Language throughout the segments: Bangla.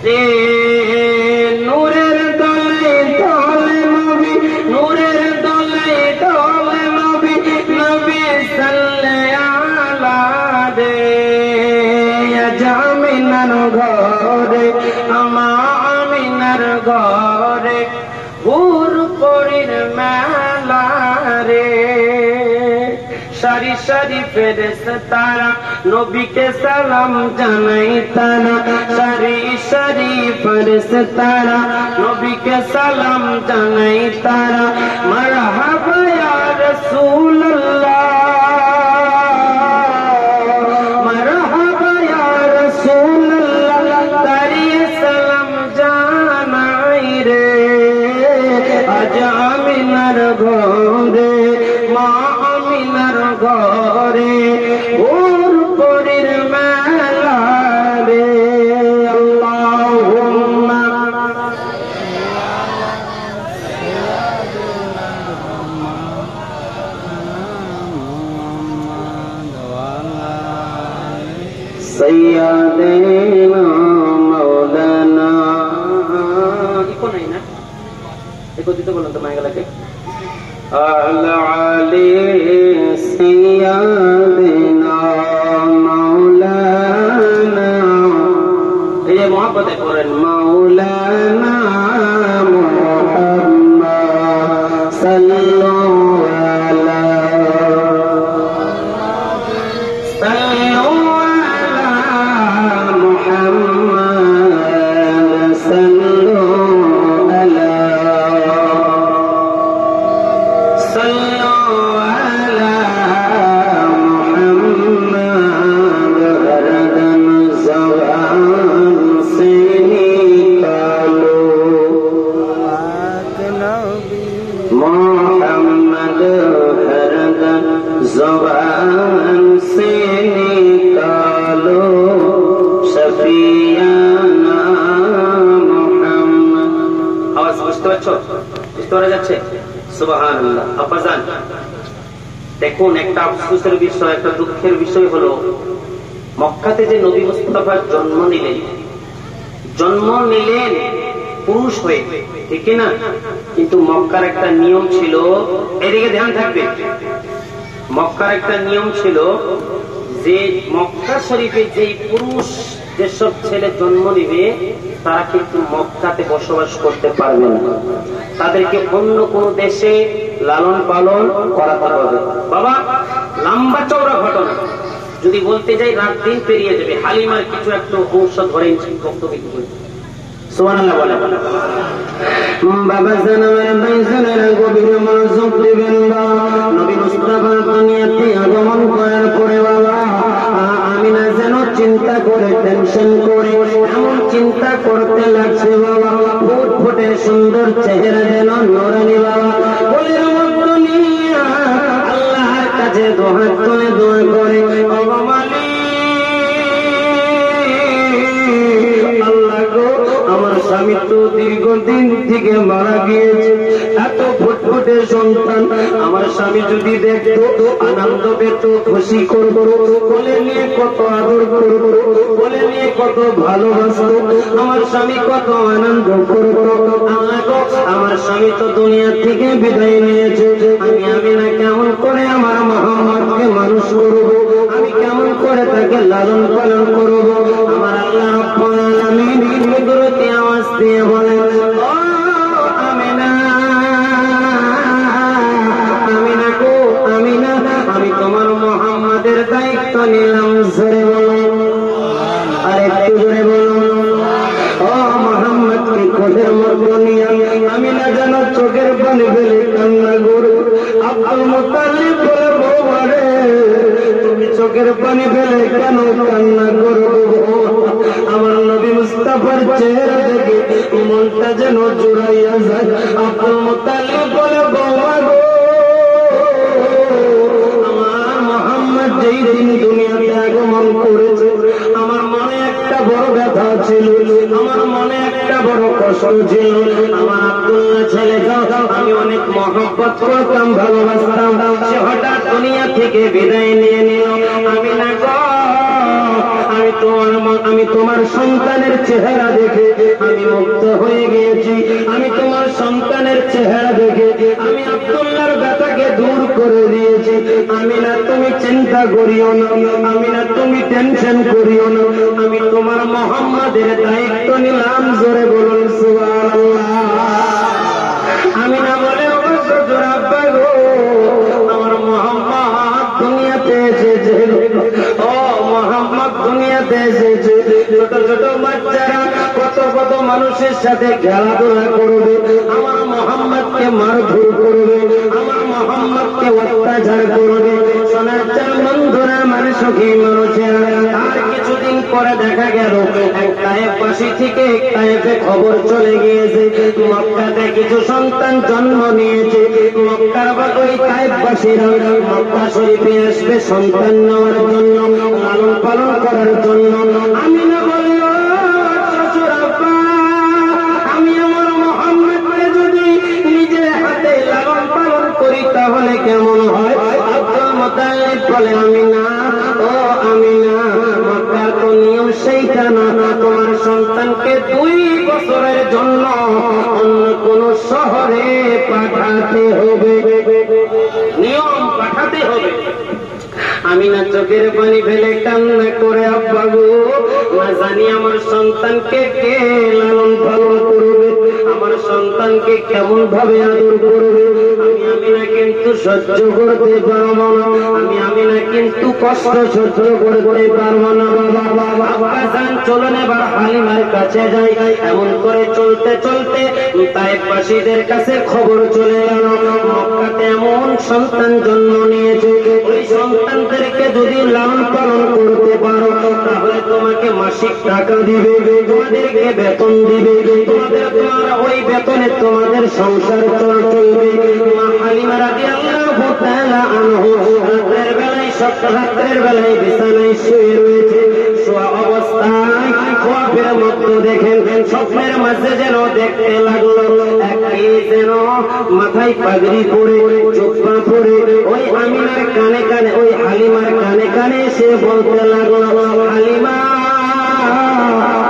রে নূরের দলে দলে নবী, নূরের দলে দলে নবী, নবী সাল্লাল্লাহু আলাইহি জামিনার ঘরে আমিনার ঘরে হুর পরীর মেলা রে। সারি সারি ফেরেশতারা নবীকে সালাম জানাই তারা, সারি সারি ফেরেশতারা নবীকে সালাম জানাই তারা। মারহাবা ইয়া রাসূলুল্লাহ, মারহাবা ইয়া রাসূলুল্লাহ, তারিয়ে সালাম জানাই রে। আজ আমিনার ঘরে মা আমিনার ঘরে ওর পরীর মেলা রে। আল্লাহুম্মা সাইয়্যিদিনা মাওলানা। ইকো নাই না, ইকো দিতে বলুন তো মাইগলাকে। আলী সাইয়্যিদিনা মাওলানা, এই মোহাব্বতে পড়েন মাওলানা মুহাম্মদ সাল্লাল্লাহু ज़बान से निकालो शफियाना मुहम्मद। आवाज বুঝতে পারছো? বুঝতে পারা যাচ্ছে? সুবহানাল্লাহ। আব্বাজান দেখুন, একটা আফসোসের বিষয়, একটা দুঃখের বিষয় হলো মক্কাতে যে নবী মুস্তাফার জন্ম নিলেন পুরুষ হয়ে, ঠিক না? কিন্তু মক্কার একটা নিয়ম ছিল, এদিকে ধ্যান থাকবে, মক্কার একটা নিয়ম ছিল যে মক্কা শরীফে যেই পুরুষ যেসব ছেলে জন্ম নিবে তারা কিন্তু মক্কাতে বসবাস করতে পারবে না, তাদেরকে অন্য কোন দেশে লালন পালন করাতে হবে। বাবা লম্বা চওড়া ঘটনা, যদি বলতে যাই রাত দিন পেরিয়ে যাবে। হালিমার কিছু একটা অংশ ধরে বক্তব্য সুবহানাল্লাহ বলে। বাবা জানাবেন ভাই জানেন গভীর মনোযোগ দিবেন। নবী মুস্তাফা দুনিয়াতে আগমন করার পরে বাবা আমিনা যেন চিন্তা করে, টেনশন করে, এমন চিন্তা করতে লাগছে বাবা, ফুটফুটে সুন্দর চেহারা যেন নূরানি বাবা, বলে আল্লাহর কাছে দোয়া করে দোয়া করে, বাবা মালিক আল্লাহ গো, আমার স্বামী তো দীর্ঘদিন থেকে মারা গিয়েছে, এত ফুটফুটে সন্তান আমার স্বামী যদি দেখতো আনন্দ পেত, খুশি করবো, বলে নিয়ে কত আদর করবো, বলে নিয়ে কত ভালোবাসতো, আমার স্বামী কত আনন্দ করবো। আমার স্বামী তো দুনিয়া থেকে বিদায় নিয়েছে, আমি না কেমন করে আমার মুহাম্মদকে মানুষ করবো, আমি কেমন করে তাকে লালন পালন করবো। আমার আল্লাহ রাব্বুল আলামিন কুদরতি আওয়াজ দিয়ে বলেন, ও আমিনা, আমিনা গো আমিনা, আমি তোমার মুহাম্মাদের দায়িত্ব নিলাম। জোরে বলুন, আর একটু জোরে বলুন, ও মুহাম্মদকে কোলের মধ্যে নিয়ে আমিনা যেন চোখের পানি ফেলে কান্না করো। আব্দুল মুত্তালিব বলে, বাবা রে তুমি চোখের পানি ফেলে কেন কান্না করো? আমার নবী মুস্তাফার চেহারা দেখে মনটা যেন জুড়াইয়া যায়। আব্দুল মুত্তালিব বলে, বাবা গো আমার মুহাম্মদ যেই দিন দুনিয়াতে আগমন করেছে আমার মনে একটা বড় ব্যথা ছিল, আমার মনে একটা বড় কষ্ট ছিল। আমার আব্দুল্লাহ ছেলেটা আমি অনেক মহব্বত করতাম, ভালোবাসতাম, সে হঠাৎ দুনিয়া থেকে বিদায় নিয়ে নিল। আমি না গো, আমি আমি তোমার সন্তানের চেহারা দেখে আমি মুগ্ধ হয়ে গিয়েছি। আমি তোমার সন্তানের চেহারা দেখে আমি আব্দুল্লাহর ব্যথাকে দূর করে দিয়েছি। আমিনা তুমি চিন্তা করিও না, আমিনা তুমি টেনশন করিও না, আমি তোমার মুহাম্মাদের দায়িত্ব নিলাম। জোরে বলুন সুবহানাল্লাহ। আমিনা বলে ও শ্বশুর আব্বা গো, আমার মুহাম্মদ দুনিয়াতে এসেছে। ও মুহাম্মদ দুনিয়াতে এসেছে। ছোট ছোট বাচ্চারা কত কত মানুষের সাথে খেলাধুলা করবে, আমার মুহাম্মদকে মারধর করবে, আমার মুহাম্মদকে অত্যাচার করবে। সোনার চাল বন্ধুরা, মানে সখী মানুষেরা, আর কিছুদিন পরে দেখা গেল এক তায়েফবাসী থেকে তায়েফে খবর চলে গিয়েছে মক্কাতে কিছু সন্তান জন্ম নিয়েছে। মক্কার বা ওই তায়েফবাসীরা মক্কা শরীফে আসবে সন্তান নেওয়ার জন্য, লালন পালন করার জন্য। আমি না বলি ও শ্বশুর আব্বা, আমি আমার মুহাম্মদকে যদি নিজের হাতে লালন পালন করি তাহলে কেমন হয়? আব্দুল মুত্তালিব বলে আমি না, ও আমি না, মক্কার তো নিয়ম সেইটা না। তোমার সন্তানকে 2 বছরের জন্য অন্য কোন শহরে পাঠাতে হবে, নিয়ম পাঠাতে হবে। আমি না চোখের পানি ফেলে কান্না করে আব্বা গো, না জানি আমার সন্তানকে কে লালন পালন করবে, আমার সন্তানকে কেমন ভাবে আদর করবে। আমি না কিন্তু সহ্য করতে পারবো না, আমি না কিন্তু কষ্ট সহ্য করতে পারবো না। বাবা যান চলুন এবার হালিমার কাছে যাই। এমন করে চলতে চলতে তায়েফবাসীদের কাছে খবর চলে গেল মক্কাতে এমন সন্তান জন্ম নিয়েছে। ওই সন্তানদেরকে যদি লালন পালন করতে পারো তাহলে তোমাকে মাসিক টাকা দিবে, তোমাদেরকে বেতন দিবে, তোমার ওই বেতনে তোমাদের সংসার চলবে। মা হালিমা রাদিয়াল্লাহু তাআলা আনহু রাতের বেলায় রাতের বেলায় বিছানায় শুয়ে রয়েছে। শোয়া অবস্থায় খোয়াবের মতো দেখেন স্বপ্নের মাঝে যেন দেখতে লাগলো একই যেন মাথায় পাগড়ি পরে চোপা পরে ওই আমিনার কানে কানে ওই হালিমার কানে কানে সে বলতে লাগলো, হালিমা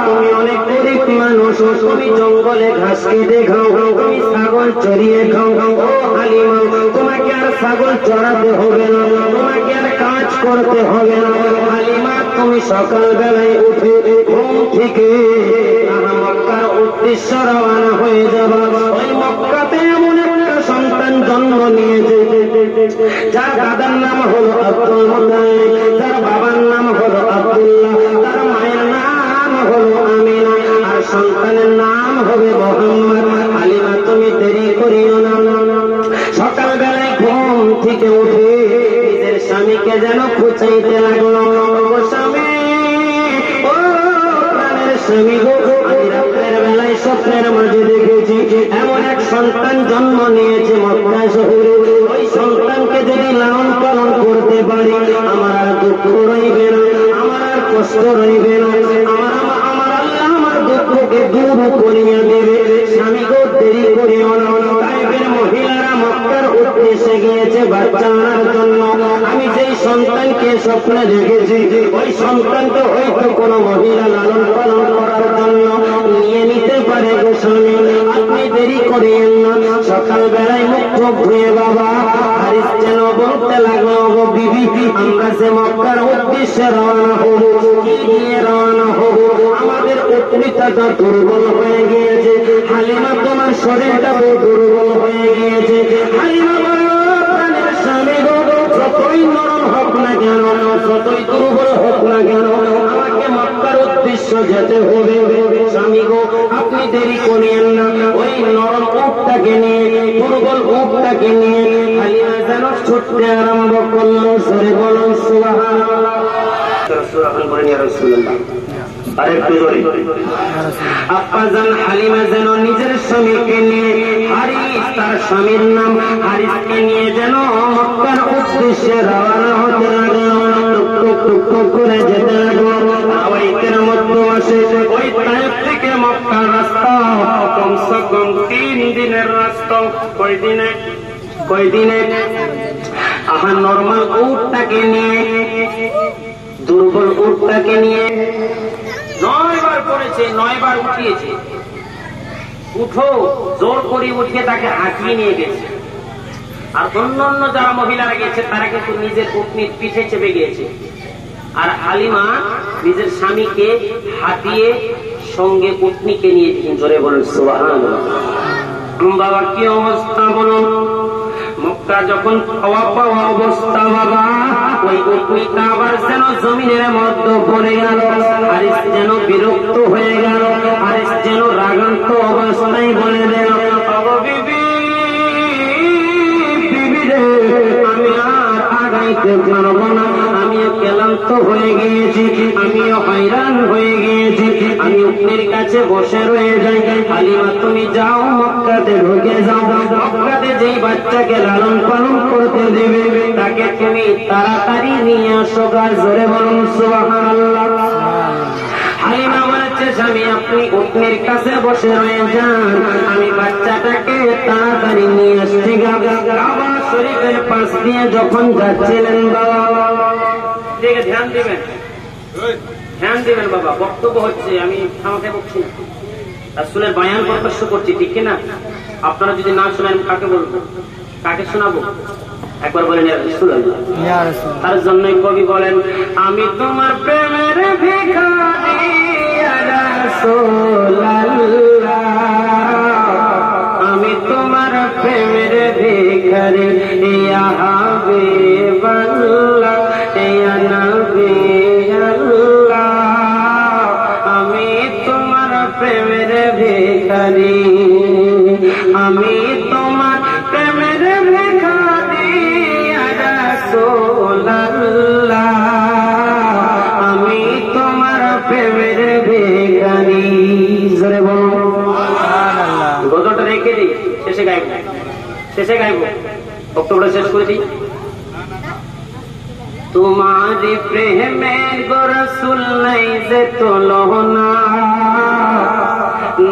তুমি অনেক গরিব মানুষ, তুমি জঙ্গলে ঘাস কেটে খাও, তুমি ছাগল চড়িয়ে খাও। ও হালিমা তোমাকে আর ছাগল চড়াতে হবে না, তোমাকে আর কাজ করতে হবে না। হালিমা তুমি সকাল বেলায় উঠে ঘুম থেকে মক্কার উদ্দেশ্য রওনা হয়ে যাবা। ওই মক্কাতে এমন একটা সন্তান জন্ম নিয়েছে যার দাদার নাম হলো আব্দুল মুত্তালিব, যার বাবার নাম হলো আব্দুল্লাহ, তার মায়ের নাম হলো আমিনা, আর সন্তানের নাম হবে মুহাম্মদ। হালিমা তুমি দেরি করিও না, সকাল বেলায় ঘুম থেকে উঠে নিজের স্বামীকে যেন খুঁচাইতে লাগলো, স্বামী ও প্রাণের স্বামী গো, আমি রাতের বেলায় স্বপ্নের মাঝে দেখেছি এমন এক সন্তান জন্ম নিয়েছে মক্কা শহরে। ওই সন্তানকে যদি লালন পালন করতে পারি আমার আর দুঃখ রইবে না, আমার আর কষ্ট রইবে না, আমার আল্লাহ আমার দুঃখকে দূর করিয়া দেবে। স্বামী গো দেরি করিও না। তাইফের মহিলারা মক্কার উদ্দেশ্যে গিয়েছে বাচ্চা আনার জন্য। আমি যেই সন্তানকে স্বপ্নে দেখেছি ওই সন্তানকে হয়তো কোনো মহিলা লালন পালন করার জন্য নিয়ে নিতে পারে গো স্বামী, আপনি দেরি করিয়েন না। সকাল বেলায় মুখ ধুয়ে বাবা হারিস যেন বলতে লাগলো, গো বিবি আমরা যে মক্কার উদ্দেশ্যে রওনা হব, কি নিয়ে রওনা হব? আমাদের উৎমিতাটা দুর্বল হয়ে গিয়েছে। হালিমা তোমার শরীরটা দুর্বল হয়ে গিয়েছে। হালিমা বলল, প্রাণের স্বামী গো, যতই নরম হোক না কেন, যতই দুর্বল হোক না কেন, আমাকে মক্কার উদ্দেশ্য যেতে হবে। স্বামী গো আপনি দেরি করিয়েন না। ওই নরম উটটাকে নিয়ে দুর্বল উটটাকে নিয়ে হালিমা যেন ছুটতে আরম্ভ করলো। সরে বলুন সুবহানাল্লাহ। আরেকটু জোরে। আব্বাজান হালিমা যেন নিজের স্বামীকে নিয়ে হারিস, তার স্বামীর নাম হারিসকে নিয়ে যেন মক্কার উদ্দেশ্যে রওনা হতে লাগলো। টুক টুক টুক করে যেতে লাগলো। আওয়াইতের মধ্যে আসে ওই তায়েফ থেকে মক্কার রাস্তা কমসে কম 3 দিনের রাস্তা। কয় দিনে? নরমাল উটটাকে নিয়ে দুর্বল উটটাকে নিয়ে 9 বার করেছে, 9 বার উঠিয়েছে। উঠো জোর করে উঠিয়ে তাকে হাঁকিয়ে নিয়ে গেছে। আর অন্যান্য যারা মহিলারা গেছে তারা কিন্তু নিজের উটনির পিঠে চেপে গিয়েছে। আর হালিমা নিজের স্বামীকে হাঁটিয়ে সঙ্গে উটনিকে নিয়ে জোরে বলেন সুবহানাল্লাহ। বাবা কি অবস্থা বলুন, মক্কা যখন খাওয়া পাওয়া অবস্থা বাবা, ওই উটনিটা আবার যেন জমিনের মধ্যে পড়ে গেল। আরিস যেন বিরক্ত হয়ে গেল, আরিস যেন রাগান্ত অবস্থায় বলে দিল, বিবি বিবি রে, আমি আর আগাইতে পারবো না, আমিও ক্লান্ত হয়ে গিয়েছি, আমিও হয়রান হয়ে গিয়েছি, আমি উটনির কাছে বসে রয়ে যাই। হালিমা তুমি যাও মক্কাতে ঢুকে যাও, মক্কাতে যেই বাচ্চাকে লালন পালন করতে দেবে তাকে তুমি তাড়াতাড়ি নিয়ে আসো। গাছ ধরে বলুন সুবহানাল্লাহ। হালিমা বলেছে স্বামী আপনি উটনির কাছে বসে রয়ে যান, আমি বাচ্চাটাকে তাড়াতাড়ি নিয়ে আসছি। কাবা শরীফের পাশ দিয়ে যখন যাচ্ছিলেন বাবা, দিকে ধ্যান দিবেন, ধ্যান দিবেন বাবা, বক্তব্য হচ্ছে, আমি আমাকে বলছি না, রাসূলের বায়ান প্রকাশ করছি, ঠিক না? আপনারা যদি না শোনেন কাকে বলবো, কাকে শোনাবো? একবার বলেন ইয়া রাসূলুল্লাহ। তার জন্যই কবি বলেন, আমি তোমার প্রেমের ভিখারি ইয়া রাসূলুল্লাহ, আমি তোমার প্রেমের ভিখারি ইয়া হাবিবাল্লাহ ইয়া নবী আল্লাহ, আমি তোমার প্রেমের ভিখারি, আমি তোমার প্রেমের ভিখারি ইয়া রাসূলুল্লাহ, আমি তোমার প্রেমের ভিখারি। জোরে বলো সুবহানাল্লাহ। গজলটা রেখে দিই, শেষে গাইব, শেষে গাইব, বক্তব্যটা শেষ করে দিই। তোমারি প্রেমের গো রাসূল নাই যে তুলনা,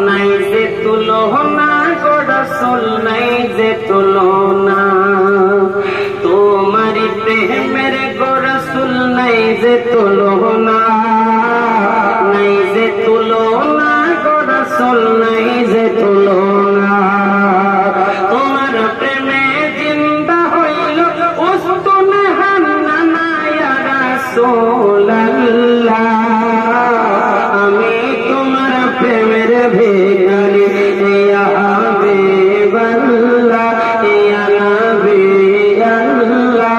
নাই যে তুলনা গো রাসূল নাই যে তুলনা, তোমারি প্রেমের গো রাসূল নাই যে তুলনা, নাই যে তুলনা গো রাসূল নাই যে তুলনা, তোমার প্রেমে জিন্দা হইল উস্তুন হান্নানা ইয়া রাসূলুল্লাহ, আমি তোমার প্রেমের ভিখারি ইয়া হাবিবাল্লাহ ইয়া নবী আল্লাহ।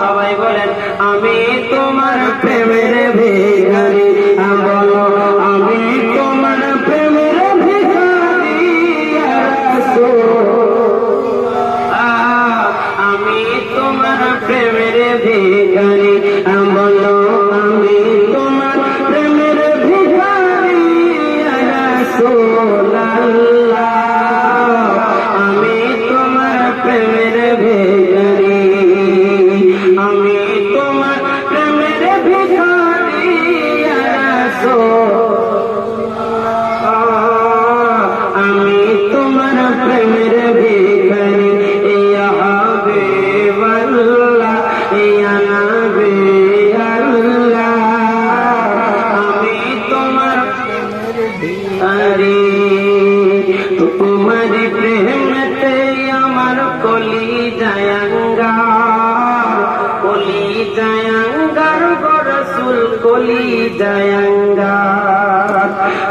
সবাই বলেন আমি তোমার প্রেমের ভিখারি, বলো আমি তোমার প্রেমের ভিখারি ইয়া রাসূলুল্লাহ, আমি তোমার প্রেমের ভিখারি, বলো আমি তোমার প্রেমের ভিখারি ইয়া রাসূলুল্লাহ, আমি তোমার প্রেমের ভিখারি, আমি তোমার প্রেমের ভিখারি ইয়া রাসূলুল্লাহ, আমি তোমার প্রেমের ভিখারি ইয়া হাবিবাল্লাহ ইয়া নবী আল্লাহ, আমি তোমার ভিখারি। তোমারি প্রেমেতে আমার কলিজায় আঙ্গার, কলিজায় আঙ্গার গো রাসূল কলিজায় আঙ্গার,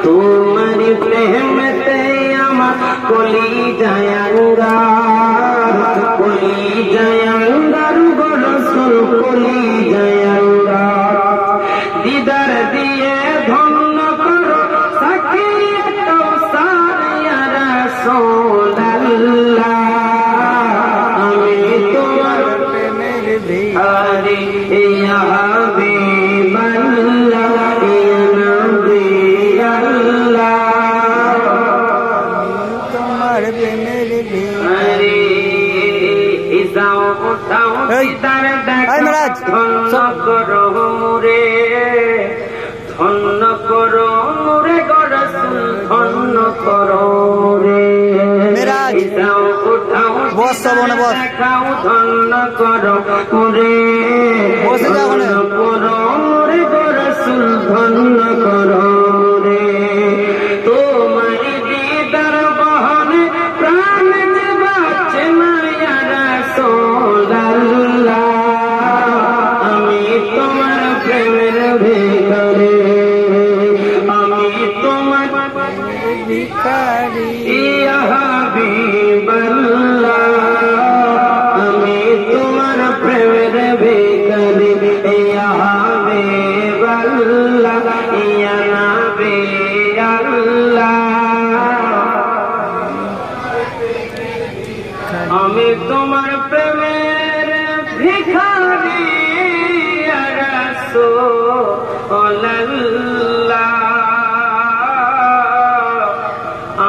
তোমারি প্রেমেতে আমার কলিজায় আঙ্গার, কলিজায় আঙ্গার গো রাসূল কলিজায় আঙ্গার, দিদার দিয়ে ধন্য করো সাকিয়ে কাউসার ইয়া রাসূলুল্লাহ, আমি তোমার প্রেমের ভিখারি ইয়া হাবিবাল্লাহ ইয়া নবী আল্লাহ, তোমার প্রেমের ভিখারি। যাও উঠাও দিদার দেখা ধন্য করো মুরে, ধন্য করো মুরে গো রাসূল ধন্য করো মুরে, যাও উঠাও দেখাও ধন্য করো মুরে, ধন্য ধন্য করো রে, তোমার দিদার বহনে প্রাণ যে বাঁচে না ইয়া রাসূলুল্লাহ, আমি তোমার প্রেমের ভিখারি, আমি তোমার ভিখারি ইয়া হাবিবাল্লাহ, আমি তোমার প্রেমের ভিখারি ইয়া হাবিবাল্লাহ ইয়া নবী আল্লাহ, আমি তোমার প্রেমের ভিখারি ইয়া রাসূলুল্লাহ,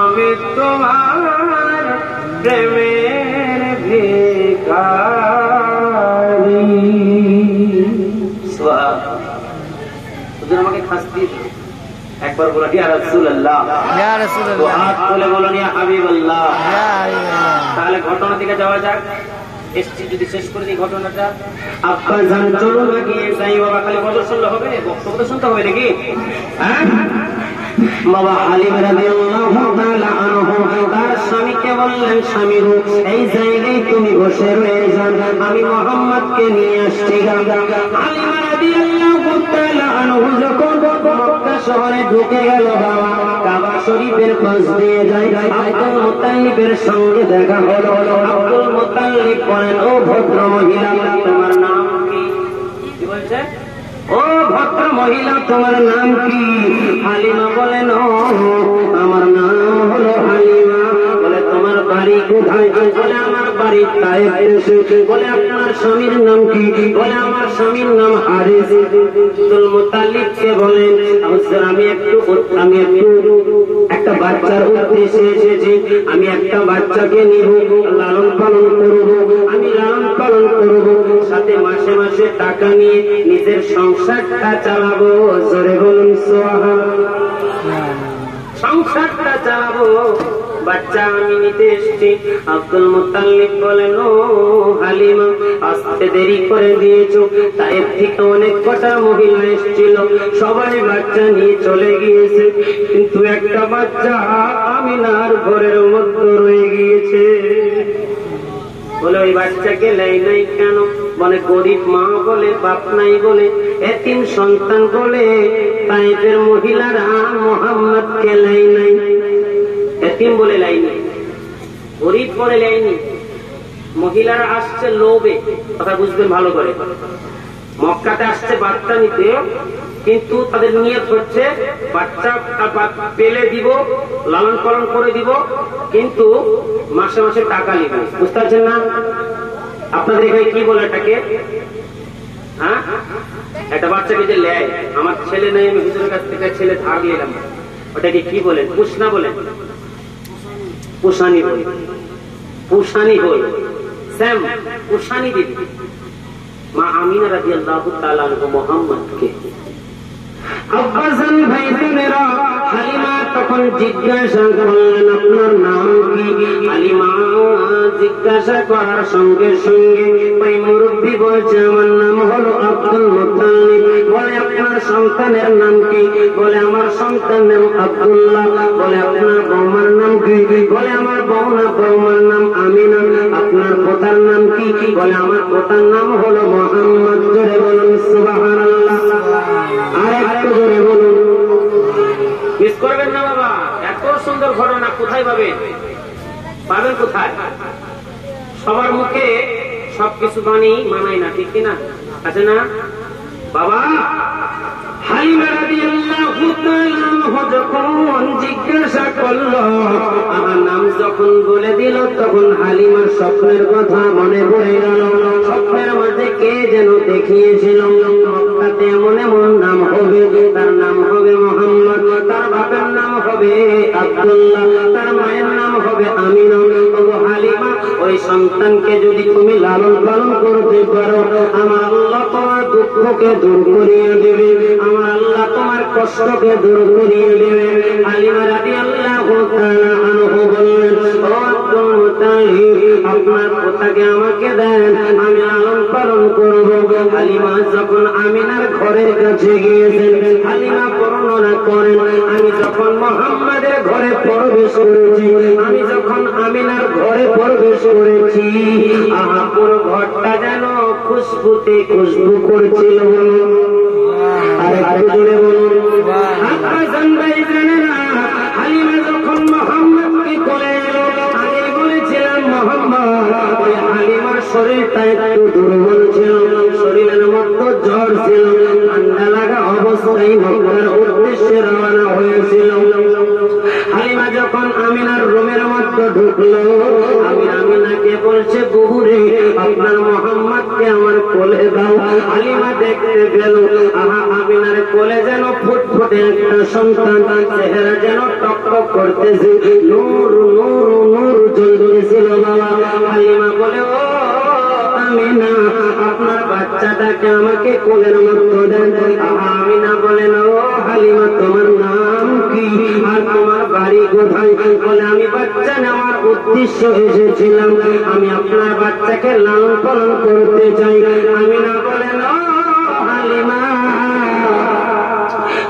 আমি তোমার প্রেমের ভিখারি। হুজুর আমাকে খাসতি একবার বলো ইয়া রাসূলুল্লাহ, ইয়া রাসূলুল্লাহ, হাত তুলে বলুন ইয়া হাবিবাল্লাহ, ইয়া হাবিবাল্লাহ। তাহলে ঘটনা দিকে যাওয়া যাক। এসছি যদি শেষ করে দিই ঘটনাটা। আব্বা জান চলো না গিয়ে যাই, বাবা খালি বদর শুনলে হবে, বক্তব্য তো শুনতে হবে নাকি? হ্যাঁ, বাবা হালিম রাদিয়াল্লাহু তাআলা আনহু তার স্বামীকে বললেন, স্বামী গো এই জায়গায় তুমি বসে রয়ে যান, আমি মুহাম্মদকে নিয়ে আসছি। হালিম রাদিয়াল্লাহু তাআলা আনহু যখন মক্কা শহরে ঢুকে গেল, বাবা কাবা শরীফের খোঁজ দিয়ে যায়, আব্দুল মুত্তালিবের সঙ্গে দেখা হলো। আব্দুল মুত্তালিব বলেন, ও ভদ্র মহিলা তোমার নাম কি? কি বলছে? ও ভদ্র মহিলা তোমার নাম কি? হালিমা বলেন, ও আমার নাম হলো হালিমা। বলে তোমার বাড়ি কোথায়? বলে আমার বাড়ি তায়েফ দেশে। বলে আপনার স্বামীর নাম কি? বলে আমার স্বামীর নাম হারিস। আব্দুল মুত্তালিবকে বলেন, আমি একটু একটা বাচ্চার উদ্দেশ্যে এসেছি, আমি একটা বাচ্চাকে নিব, লালন পালন করব, আমি লালন পালন করব, সাথে মাসে মাসে টাকা নিয়ে নিজের সংসারটা চালাবো। জোরে বলুন সুবহানাল্লাহ। সংসারটা চালাবো, বাচ্চা আমি নিতে এসছি। আব্দুল মুত্তালিব বলেন, ও হালিমা আসতে দেরি করে দিয়েছো, তায়েফ থেকে অনেক কটা মহিলা এসেছিল, সবাই বাচ্চা নিয়ে চলে গিয়েছে, কিন্তু একটা বাচ্চা আমিনার ঘরের মধ্যে রয়ে গিয়েছে। বলে ওই বাচ্চাকে লাই নাই কেন? বলে গরিব মা বলে, বাপ নাই বলে, এতিম সন্তান বলে তায়েফের মহিলারা মুহাম্মদকে লাই নাই। এতিম বলে লাইনি, গরিব বলে লাইনি। মহিলারা আসছে লোভে, কথা বুঝবেন ভালো করে। মক্কাতে আসছে বাচ্চা নিতে, কিন্তু তাদের নিয়ত হচ্ছে বাচ্চা পেলে দিব, লালন পালন করে দিব, কিন্তু মাসে মাসে টাকা নিবে। বুঝতে পারছেন না? আপনাদের এখানে কি বলে এটাকে? হ্যাঁ, একটা বাচ্চাকে যে লেয়, আমার ছেলে নেই, আমি হুজুরের কাছ থেকে ছেলে ধার নিলাম, ওটাকে কি বলেন? পুষনা বলেন, পুষানি বলে, পুষানি বলে, স্যাম পুষানি দিবি। মা আমিনা রাদিয়াল্লাহু তাআলা আনহা মুহাম্মদকে, আব্বাজান ভাই বোনেরা, হালিমা তখন জিজ্ঞাসা করলেন, আপনার নাম কি? হালিমা জিজ্ঞাসা করার সঙ্গে সঙ্গে ওই মুরব্বী বলছে, আমার নাম হলো আব্দুল মুত্তালিব। বলে আপনার সন্তানের নাম কি? বলে আমার সন্তানের নাম আব্দুল্লাহ। বলে আপনার বৌমার নাম কি? বলে আমার বৌমার নাম আমিনা। আপনার পোতার নাম কি? বলে আমার পোতার নাম হলো মুহাম্মদ। জোরে বলুন সুবহানাল্লাহ। আর একটু জোরে বলুন। মিস করবেন না বাবা, এত সুন্দর ঘটনা কোথায় পাবেন? পাবেন কোথায়? সবার মুখে সবকিছু বাণী মানায় না, ঠিক কিনা? আছে না বাবা? হালিমা রাদিয়াল্লাহু তাআলা যখন জিজ্ঞাসা করলো, আমার নাম যখন বলে দিল, তখন হালিমার স্বপ্নের কথা মনে পড়ে গেল। স্বপ্নের মধ্যে কে যেন দেখিয়েছিল, মক্কাতে এমন এমন নাম হবে, তার নাম হবে মুহাম্মদ, তার বাপের নাম হবে আব্দুল্লাহ, তার মায়ের নাম হবে আমিনা। ওগো হালিমা, ওই সন্তানকে যদি তুমি লালন পালন করতে পারো, আমার আল্লাহ তোমার দুঃখকে দূর করিয়ে দেবে, আমার আল্লাহ তোমার কষ্টকে দূর করিয়ে দেবে। হালিমা রাদিয়াল্লাহু তাআলা আনহু বললেন, ও আব্দুল মুত্তালিব, আপনার পোতাকে আমাকে দেন, আমি লালন পালন করব। হালিমা যখন আমিনার ঘরের কাছে গিয়েছেন, হালিমা বর্ণনা করেন, আমি যখন মোহাম্মদের ঘরে প্রবেশ করেছি, আমি যখন আমিনার ঘরে প্রবেশ করেছি, আহা পুরো ঘরটা যেন খুশবুতে খুশবু করছিল। আর একটু জোরে বলুন। হালিমা যখন মোহাম্মদকে কোলে এলো, আমি বলেছিলাম মোহাম্মদ, ওই হালিমার শরীরটা একটু দুর্বল ছিল, শরীরের মধ্যে জ্বর ছিল, ঠান্ডা লাগা অবস্থায় মক্কার উদ্দেশ্যে রওনা হয়েছিল। হালিমা যখন আমিনার রুমের মধ্যে ঢুকলো, আমি আমিনাকে বলছে, বুবুরে আপনার মোহাম্মদকে আমার কোলে দাও। হালিমা দেখতে পেল, আহা আমিনার কোলে যেন ফুটফুটে একটা সন্তান, চেহারা যেন টকটক করতেছে, নূর নূর নূর জ্বলতেছিল বাবা। হালিমা বলে, ও আমিনা, আপনার বাচ্চাটাকে আমাকে কোলের মধ্যে দেন। আমিনা বলেন, ও হালিমা, তোমার নাম কি আর তোমার বাড়ি কোথায়? বলে, আমি বাচ্চা নেওয়ার উদ্দেশ্য এসেছিলাম, আমি আপনার বাচ্চাকে লালন পালন করতে চাই। আমিনা বলেন, ও হালিমা,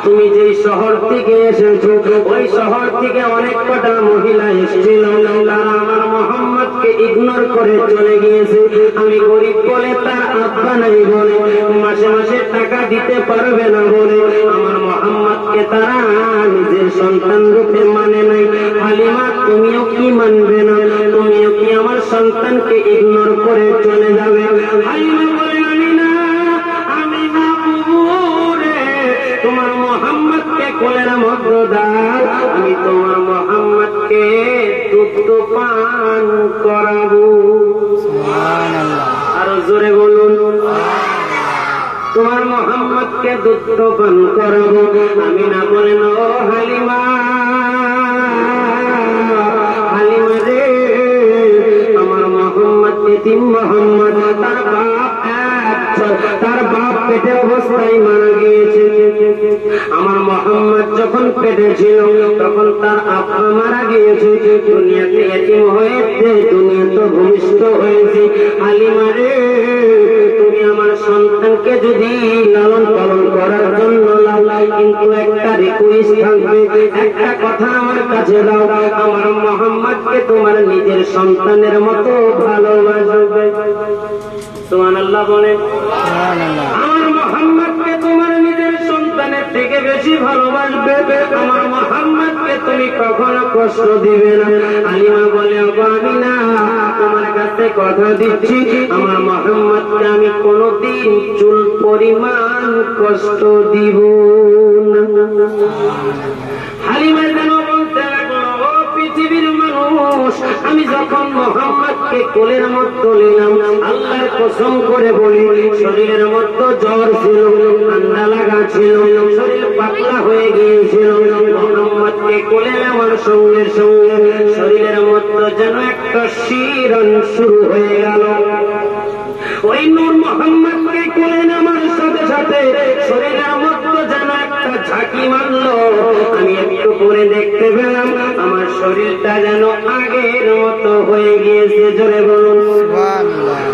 তুমি যে শহর থেকে এসেছো, ওই শহর থেকে অনেক কটা মহিলা এসেছিল, তারা আমার মোহাম্মদকে ইগনোর করে চলে গিয়েছে। আমি গরিব বলে, তার আব্বা নাই বলে, মাসে মাসে টাকা দিতে পারবে না বলে আমার মোহাম্মদকে তারা নিজের সন্তান রূপে মানে নাই। হালিমা, তুমিও কি মানবে না? তুমিও কি আমার সন্তানকে ইগনোর করে চলে যাবে? হালিমা বলে, আমি না বুবুরে, তোমার মোহাম্মদকে কোলের মধ্যে দাও, আমি তোমার মোহাম্মদকে দুধ পান করাবো। আরো জোরে বলুন। তোমার মোহাম্মদকে দুধ পান করাবো। আমিনা বলেন, ও হালিমা, হালিমা রে, আমার মোহাম্মদ এতিম মোহাম্মদ, তার বাপ পেটে অবস্থায় মারা গিয়েছে। আমার মোহাম্মদ যখন পেটে ছিল তখন তার আব্বা মারা গিয়েছে, দুনিয়াতে এতিম হয়েছে, দুনিয়াতে ভূমিষ্ঠ হয়েছে। হালিমা রে, তুমি আমার সন্তানকে যদি লালন পালন করার জন্য লাও, কিন্তু একটা রিকোয়েস্ট থাকবে, একটা কথা আমার কাছে দাও, আমার মোহাম্মদকে তোমার নিজের সন্তানের মতো ভালোবাসবে। সুবহানাল্লাহ বলে। আমার মোহাম্মদকে তোমার নিজের সন্তানের থেকে বেশি ভালোবাসবে, আমার মোহাম্মদকে তুমি কখনো কষ্ট দিবে না। হালিমা বলে, আমি না, তোমার কাছে কথা দিচ্ছি, আমার মোহাম্মদকে আমি কোনদিন চুল পরিমাণ কষ্ট দিব না। হালিমা যেন বলতে লাগলো, ও পৃথিবীর মানুষ, আমি যখন মোহাম্মদকে কোলের মধ্যে নিলাম, আল্লাহর কসম করে বলি, শরীরের মধ্যে জ্বর ছিল, ঠান্ডা লাগা ছিল, শরীর পাতলা হয়ে গিয়েছিল। মোহাম্মদকে কোলে আমার সঙ্গে সঙ্গে শরীরের মধ্যে যেন একটা শিরন শুরু হয়ে গেল। ওই নূর মোহাম্মদকে কোলে নামার সাথে সাথে শরীরের মধ্যে যেন একটা ঝাঁকি মারলো। আমি একটু করে দেখতে পেলাম আমার শরীরটা যেন আগের মতো হয়ে গিয়েছে। জোরে বলুন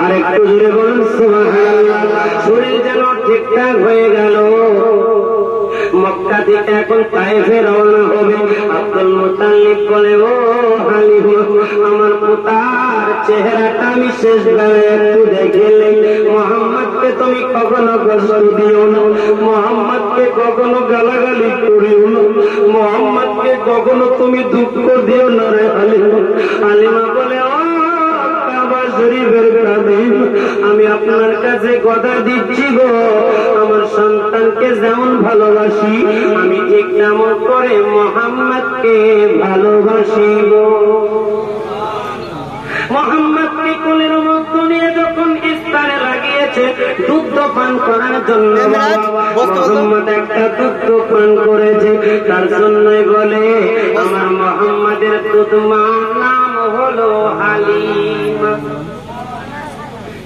আর একটু জোরে বলুন সুবহানাল্লাহ। শরীর যেন ঠিকঠাক হয়ে গেল। মক্কা থেকে এখন তায়েফে রওনা হবে। আব্দুল মুতাল্লিব বলে, ও হালিমা, আমার পুতার চেহারাটা আমি শেষ বেলায় একটু দেখলে, মোহাম্মদকে তুমি কখনো কষ্ট দিও না, মোহাম্মদকে কখনো গালাগালি করিও না, মোহাম্মদকে কখনো তুমি দুঃখ দিও না রে হালিমা। হালিমা বলে, ও শরীফের কাদিম, আমি আপনার কাছে কথা দিচ্ছি গো, আমার সন্তানকে যেমন ভালোবাসি আমি ঠিক তেমন করে মোহাম্মদকে ভালোবাসি গো। মোহাম্মদকে কোলের মধ্যে নিয়ে যখন স্থানে লাগিয়েছে দুধ পান করার জন্য, মোহাম্মদ একটা দুধ পান করেছে, তার জন্যই বলে আমার মোহাম্মদের দুধ মার নাম হলো হালিমা।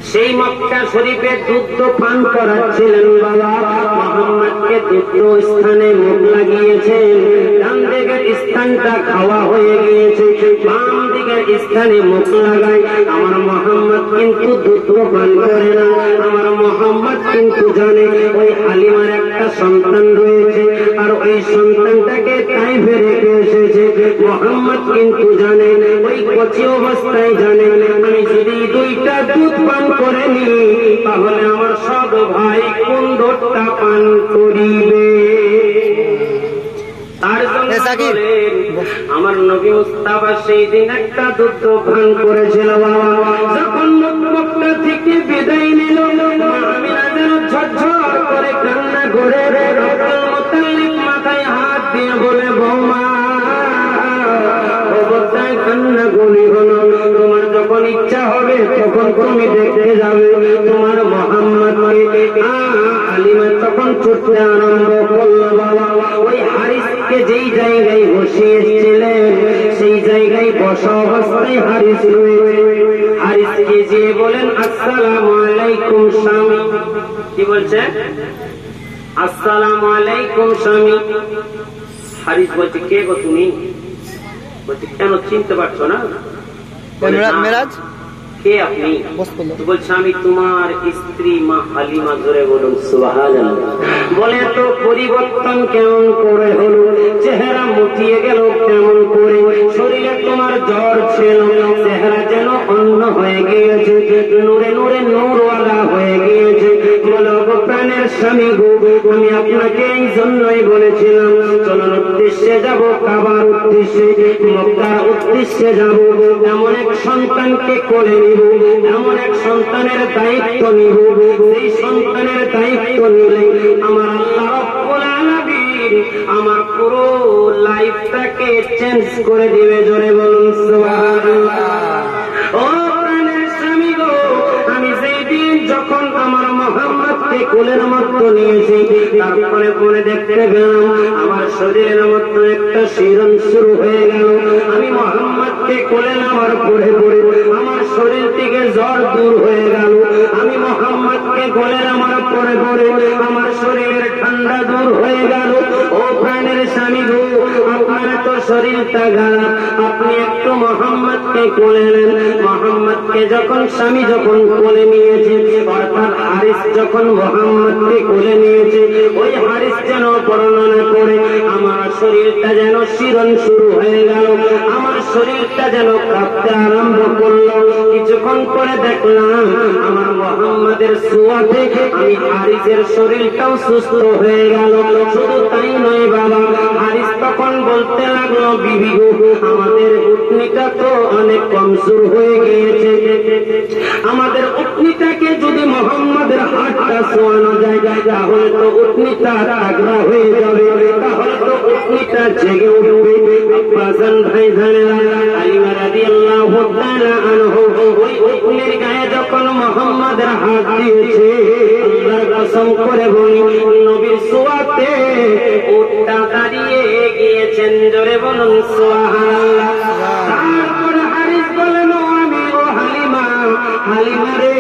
সেই মক্কা শরীফে দুধ পান করাচ্ছিলেন বাবা। মোহাম্মদকে দুধ স্থানে মুখ লাগিয়েছেন, ডান দিকের স্থানটা খাওয়া হয়ে গিয়েছে, বাম দিকের স্থানে মুখ লাগায়। আমার মোহাম্মদ কিন্তু দুধ পান করে না। আমার মোহাম্মদ কিন্তু জানে ওই হালিমার একটা সন্তান রয়েছে, আর ওই সন্তানটাকে তাইফে রেখে এসেছে। মোহাম্মদ কিন্তু জানে, ওই কচি অবস্থায় জানে, আমি যদি দুইটা দুধ পান করে নি তাহলে আমার সব ভাই কোন দুধটা পান করিবে। তার জন্য আমার নবী মুস্তাফা সেই দিন একটা দুধ পান করেছিল। যখন মক্কা থেকে বিদায় নিল, আমিনা যেন ঝরঝর করে কান্না করে আব্দুল মুত্তালিব মাথায় হাত দিয়ে বলে, বৌমা অবস্থায় কান্না গুলি হলো, তোমার যখন ইচ্ছা হবে তখন তুমি দেখতে যাবে তোমার মোহাম্মদকে। হালিমা তখন ছুটতে আরম্ভ করলো। বাবা ওই হারিসকে যেই জায়গায় বসিয়েছিলেন সেই জায়গায় বসা অবস্থায় হারিস রয়েছে। হারিসকে যে বলেন, আসসালামু আলাইকুম স্বামী। কি বলছে? আসসালামু আলাইকুম স্বামী। হারিস বলছে, কে গো তুমি? বলছে, কেন চিনতে পারছো না? মেরাজ কে আপনি? বলছে, আমি তোমার স্ত্রী মা হালিমা। জোরে বলুন সুবহানাল্লাহ। বলে, তো পরিবর্তন কেমন করে হলো? চেহারা মুটিয়ে গেল কেমন করে? শরীরে তোমার জ্বর ছিল, চেহারা যেন অন্য হয়ে গিয়েছে, নূরে নূরে নূরওয়ালা হয়ে গিয়েছে। বলো গো প্রাণের স্বামী গো, আমি আপনাকে এই জন্যই বলেছিলাম চলুন উদ্দেশ্যে যাব, কাবার উদ্দেশ্যে, মক্কার উদ্দেশ্যে যাব। এমন এক সন্তানকে কোলে নিব, এমন এক সন্তানের দায়িত্ব নিব, সেই সন্তানের দায়িত্ব নিলে আমার আল্লাহ রাব্বুল আলামিন আমার পুরো লাইফটাকে চেঞ্জ করে দিবে। জোরে বলুন সুবহানাল্লাহ। ও প্রাণের স্বামী গো, আমি সেই দিন যখন আমার মোহাম্মদকে কোলের মধ্যে নিয়েছি, তারপরে পরে দেখতে পেলাম আমার শরীরের মধ্যে একটা শিরন শুরু হয়ে গেল। আমি মোহাম্মদকে কোলে নেওয়ার পরে পরে আমার শরীর থেকে জ্বর দূর হয়ে গেল। আমি মোহাম্মদকে কোলে নেওয়ার পরে পরে আমার শরীরের ঠান্ডা দূর হয়ে গেল। ও প্রাণের স্বামী গো, আপনার তো শরীরটা খারাপ, আপনি একটু মোহাম্মদকে কোলে নেন। মোহাম্মদকে যখন স্বামী যখন কোলে নিয়েছে, অর্থাৎ হারিস যখন মোহাম্মদকে কোলে নিয়েছে, ওই হারিস যেন বর্ণনা করে আমার শরীরটা যেন শিরন শুরু হয়ে গেল, আমার শরীরটা যেন কাঁপতে আরম্ভ করলো। কিছুক্ষণ পরে দেখলাম আমার মোহাম্মদের ছোঁয়াতে আমি হারিসের শরীরটাও সুস্থ হয়ে গেল। শুধু তাই নয় বাবা, হারিস তখন বলতে লাগলো, বিবি গো, আমাদের উটনিটা তো অনেক কমজোর হয়ে গিয়েছে, আমাদের উটনিটাকে যদি মোহাম্মদের হাতটা ছোঁয়ানো যায় তাহলে তো উটনিটা তাগড়া হয়ে যাবে, তাহলে তো উটনিটা জেগে উঠবে। আব্বাসান ভাইজানেরা, হালিমা রাদিয়াল্লাহু তাআলা আনহু ওই উটনির গায়ে যখন মোহাম্মদের হাত দিয়েছে, আল্লাহর কসম করে বলি নবীর ছোঁয়াতে উটটা দাঁড়িয়ে গিয়েছেন। জোরে বলুন সুবহানাল্লাহ। তারপর হারিস বলেন, আমি ও হালিমা, হালিমা রে,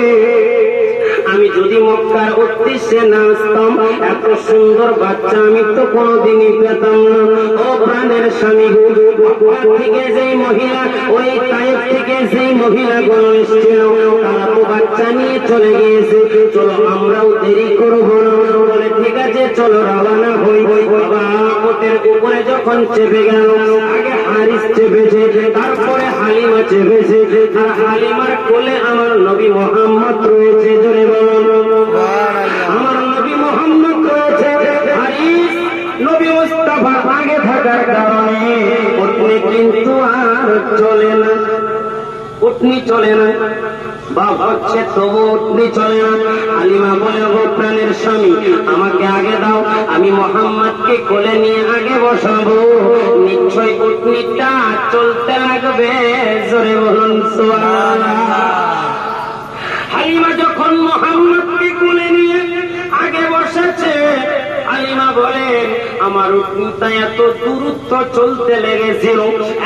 আমি যদি মক্কার উদ্দেশ্যে না আসতাম এত সুন্দর বাচ্চা আমি তো কোনোদিনই পেতাম না। ও প্রাণের স্বামী গো, মক্কা থেকে যেই মহিলা, ওই তায়েফ থেকে যেই মহিলাগুলো এসেছিল তারা তো বাচ্চা নিয়ে চলে গিয়েছে, চলো আমরাও দেরি করবো না। বলে ঠিক আছে চলো রওনা হই। বাবা ওটের উপরে যখন চেপে গেল, আগে হারিস চেপেছে, তারপরে হালিমা চেপেছে, আর হালিমার কোলে আমার নবী মোহাম্মদ রয়েছে। জোরে বলুন আমার নবী মোহাম্মদ রয়েছে। হারিস নবী মুস্তাফা আগে থাকার কারণে উটনি কিন্তু আর চলে না, উটনি চলে না, বাপ হচ্ছে তবু উটনি চলে না। হালিমা বলে, ও প্রাণের স্বামী, আমাকে আগে দাও, আমি মোহাম্মদকে কোলে নিয়ে আগে বসাবো, নিশ্চয় উটনিটা চলতে লাগবে। জোরে বলুন সুবহানাল্লাহ। হালিমা যখন মোহাম্মদকে কোলে নিয়ে আগে বসেছে, হালিমা বলেন আমার উটনিটা এত দূরত্ব চলতে লেগেছিল,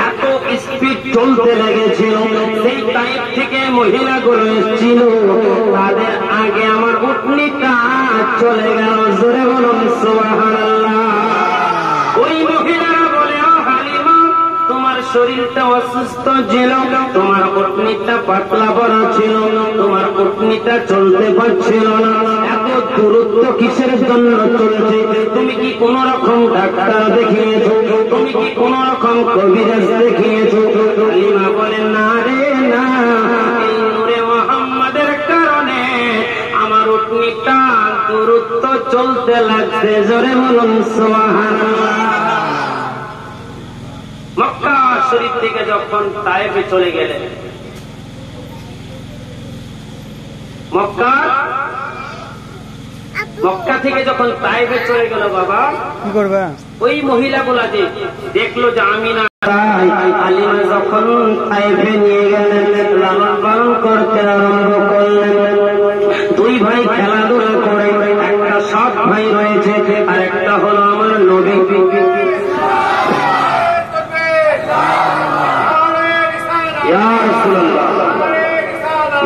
এত স্পিড চলতে লেগেছিল, সেই টাইপ থেকে মহিলাগুলো এসেছিল, তাদের আগে আমার উটনিটা চলে গেল। জোরে বলুন সুবহানাল্লাহ। ওই মহিলারা বলে, ও হালিমা, তোমার শরীরটা অসুস্থ ছিল, তোমার পত্নীটা পাতলা বড় ছিল, তোমার পত্নীটা চলতে পারছিল না। এত দূরত্ব কিসের জন্য চলছে? তুমি কি কোন রকম ডাক্তার দেখিয়েছো? তুমি কি কোন রকম কবিরাজ দেখিয়েছো? হালিমা বলে না রে না, এই নূরে মুহাম্মাদের কারণে আমার পত্নীটা দূরত্ব চলতে লাগছে। জোরে বলুন সুবহানাল্লাহ। মক্কা শরীফ থেকে যখন তায়েফে চলে গেলেন, মক্কা থেকে যখন তায়েফে চলে গেল বাবা, কি করবে? ওই মহিলাগুলা যে দেখলো যে আমিনা হালিমা যখন তায়েফে নিয়ে গেলেন, লালন পালন করতে আরম্ভ করলেন। দুই ভাই খেলাধুলা করে, একটা সৎ ভাই রয়েছে আর একটা হলো আমার নবী। ইয়া রাসূলুল্লাহ,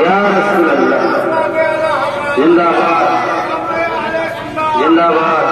ইয়া রাসূলুল্লাহ, জিন্দাবাদ জিন্দাবাদ।